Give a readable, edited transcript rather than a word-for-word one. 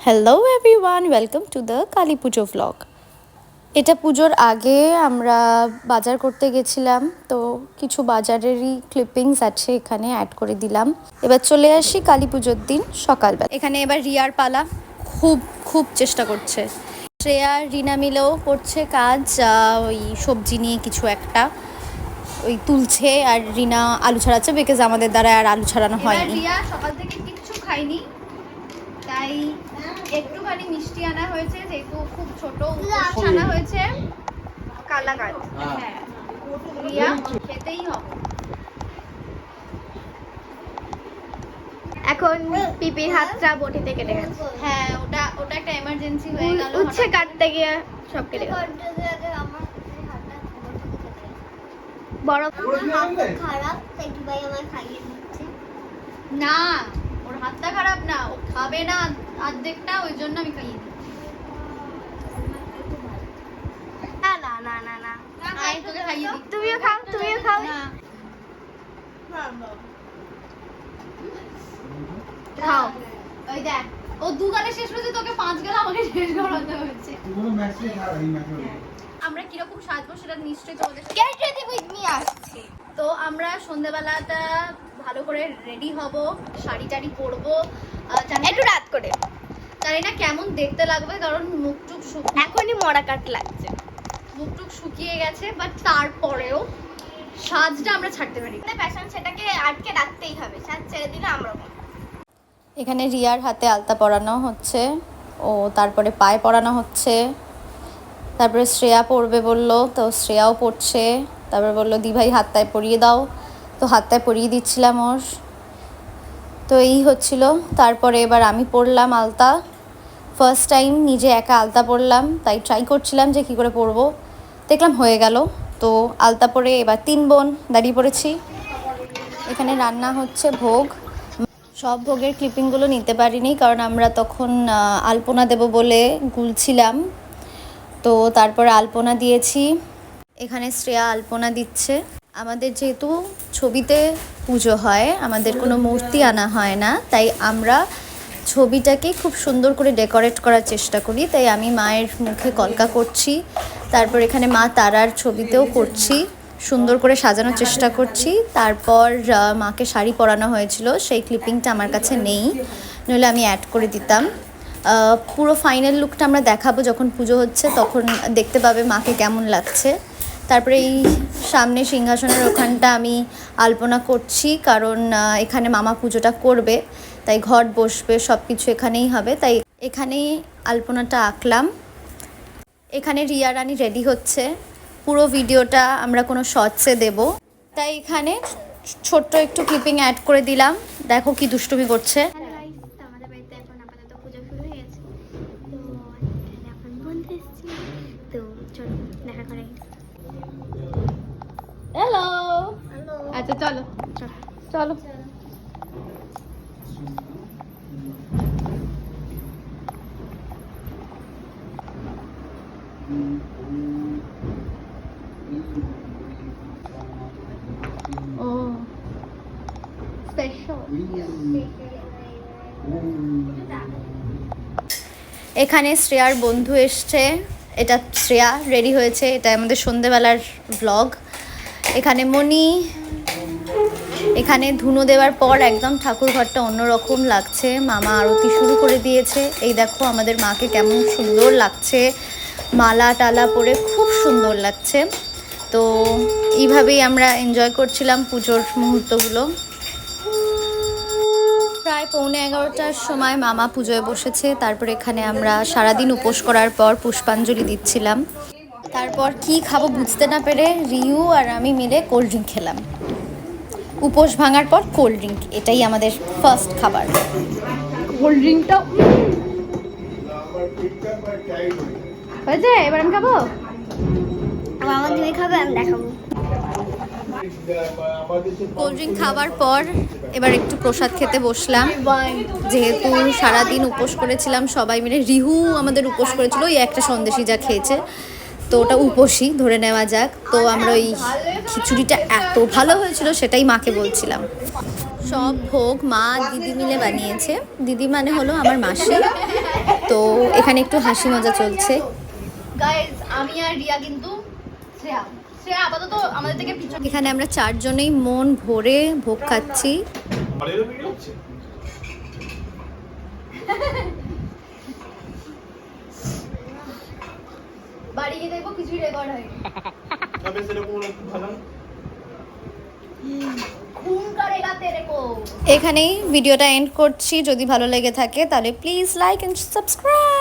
Hello everyone, welcome to the Kali Puja vlog. এটা পুজোর আগে আমরা বাজার করতে গেছিলাম, তো কিছু বাজারেরই ক্লিপিংস আছে এখানে অ্যাড করে দিলাম। এবার চলে আসি কালী পুজোর দিন সকালবেলা। এখানে এবার রিয়ার পালা, খুব খুব চেষ্টা করছে। শ্রেয়া রিনা মিলেও করছে কাজ, ওই সবজি নিয়ে কিছু একটা ওই তুলছে, আর রিনা আলু ছাড়াচ্ছে, বিকজ আমাদের দ্বারা আর আলু ছাড়ানো হয়নি। রিয়া সকাল থেকে কিচ্ছু খাইনি, তাই একটুখানি মিষ্টি আনা হয়েছে, যেহেতু খুব ছোট আনা হয়েছে কালাকাঁদ। হ্যাঁ, রিয়া খেতেই হবে। এখন পিপির হাতটা বটিতে কেটে গেছে। হ্যাঁ, ওটা একটা এমার্জেন্সি হয়ে গেল, উচ্ছে কাটতে গিয়ে সব কেটে গেছে। বড় খারাপ তাই ভাই আমার খাইয়ে দিচ্ছে। না, ওর হাতটা খারাপ না, ও খাবে না অর্ধেকটা, ওই জন্য আমি খাইয়ে দিই। না না না না না, আমি তোকে খাইয়ে দিই। তুমিও খাও, তুমিও খাও। না, খাও। ওই দেখ, ও দুগালে শেষ হয়েছে, তোকে 5 গালে আমাকে শেষ করাতে হয়েছে। আমরা কিরকম সাজবো সেটা নিশ্চয়ই তোমাদের Get ready with me আসছে। তো আমরা সন্ধ্যাবেলাটা ভালো করে রেডি হব, শাড়ি টাড়ি পরবো, একটু রাত করে। জানি না কেমন দেখতে লাগবে, কারণ মুখটুক এখনই মরা কাট লাগছে। মুখটুক শুকিয়ে গেছে, বাট তারপরেও সাজটা আমরা ছাড়তে পারি। ফ্যাশন সেটাকে আটকে রাখতেই হবে, সাজ ছেড়ে দিলে আমরা। এখানে রিয়ার হাতে আলতা পরানো হচ্ছে, ও তারপরে পায়ে পরানো হচ্ছে, তারপরে শ্রেয়া পরবে বললো, তো শ্রেয়াও পরছে। তারপরে বললো দিভাই হাতটায় পরিয়ে দাও, তো হাতটায় পরিয়ে দিচ্ছিলাম ওর। তো এই হচ্ছিল। তারপরে এবার আমি পরলাম আলতা, ফার্স্ট টাইম নিজে একা আলতা পরলাম, তাই ট্রাই করছিলাম যে কী করে পরবো, দেখলাম হয়ে গেল। তো আলতা পরে এবার 3 বোন দাঁড়িয়ে পড়েছি। এখানে রান্না হচ্ছে ভোগ। সব ভোগের ক্লিপিংগুলো নিতে পারিনি, কারণ আমরা তখন আলপনা দেব বলে গুলছিলাম। তো তারপরে আলপনা দিয়েছি। এখানে শ্রেয়া আলপনা দিচ্ছে। আমাদের যেহেতু ছবিতে পুজো হয়, আমাদের কোনো মূর্তি আনা হয় না, তাই আমরা ছবিটাকে খুব সুন্দর করে ডেকোরেট করার চেষ্টা করি। তাই আমি মায়ের মুখে কলকা করছি, তারপর এখানে মা তারার ছবিতেও করছি, সুন্দর করে সাজানোর চেষ্টা করছি। তারপর মাকে শাড়ি পরানো হয়েছিল, সেই ক্লিপিংটা আমার কাছে নেই, নইলে আমি অ্যাড করে দিতাম। পুরো ফাইনাল লুকটা আমরা দেখাবো যখন পুজো হচ্ছে, তখন দেখতে পাবে মাকে কেমন লাগছে। তারপরে এই সামনে সিংহাসনের ওখানটা আমি আলপনা করছি, কারণ এখানে মামা পুজোটা করবে, তাই ঘট বসবে, সব কিছু এখানেই হবে, তাই এখানেই আলপনাটা আঁকলাম। এখানে রিয়া রানী রেডি হচ্ছে। পুরো ভিডিওটা আমরা কোনো শর্টসে দেব, তাই এখানে ছোট্ট একটু ক্লিপিং অ্যাড করে দিলাম। দেখো কি দুষ্টুমি করছে। আমাদের বাড়িতে এখন আপাতত পুজো শুরু হয়ে গেছে, তো এখন বলতে এসেছি, তো চলো দেখা করে। হ্যালো, হ্যালো আচ্ছা চলো চলো। ও স্পেশাল। এখানে শ্রেয়ার বন্ধু এসছে, এটা শ্রেয়া রেডি হয়েছে, এটা আমাদের সন্ধেবেলার ব্লগ। এখানে মণি, এখানে ধুনো দেওয়ার পর একদম ঠাকুর ঘরটা অন্যরকম লাগছে। মামা আরতি শুরু করে দিয়েছে। এই দেখো আমাদের মাকে কেমন সুন্দর লাগছে, মালা টালা পরে খুব সুন্দর লাগছে। তো এইভাবেই আমরা এনজয় করছিলাম পুজোর মুহূর্তগুলো। প্রায় 11:45টার সময় মামা পুজোয় বসেছে। তারপর এখানে আমরা সারাদিন উপোস করার পর পুষ্পাঞ্জলি দিচ্ছিলাম। তারপর কি খাবো বুঝতে না পেরে রিউ আর আমি মিলে কোল্ড ড্রিঙ্ক খেলাম। উপোস ভাঙার পর কোল্ড ড্রিঙ্ক, এটাই আমাদের ফার্স্ট খাবার। কোল্ড ড্রিঙ্কটা হয়েছে, এবার আমি খাবো। আমার তুমি খাবে, আমি দেখাবো। কোল্ড ড্রিঙ্ক খাবার পর এবার একটু প্রসাদ খেতে বসলাম। যেহেতু সারাদিন উপোস করেছিলাম সবাই মিলে, রিহু আমাদের উপোস করেছিল, ওই একটা সন্দেশই যা খেয়েছে, তো ওটা উপোসই ধরে নেওয়া যাক। তো আমরা ওই খিচুড়িটা এত ভালো হয়েছিল সেটাই মাকে বলছিলাম। সব ভোগ মা দিদি মিলে বানিয়েছে। দিদি মানে হলো আমার মাসি। এখানে একটু হাসি মজা চলছে। গাইস আমি আর রিয়া কিন্তু শ্রেয়া শ্রেয়া আপাতত আমাদের থেকে পিছনে। এখানে আমরা চারজনেই মন ভরে ভোগ খাচ্ছি। বাড়ি গিয়ে দেখবো কিছুই রেকর্ড হয়নি। খুন করেগা তেরে কো। এখানেই ভিডিওটা এন্ড করছি। যদি ভালো লেগে থাকে তাহলে প্লিজ লাইক এন্ড সাবস্ক্রাইব।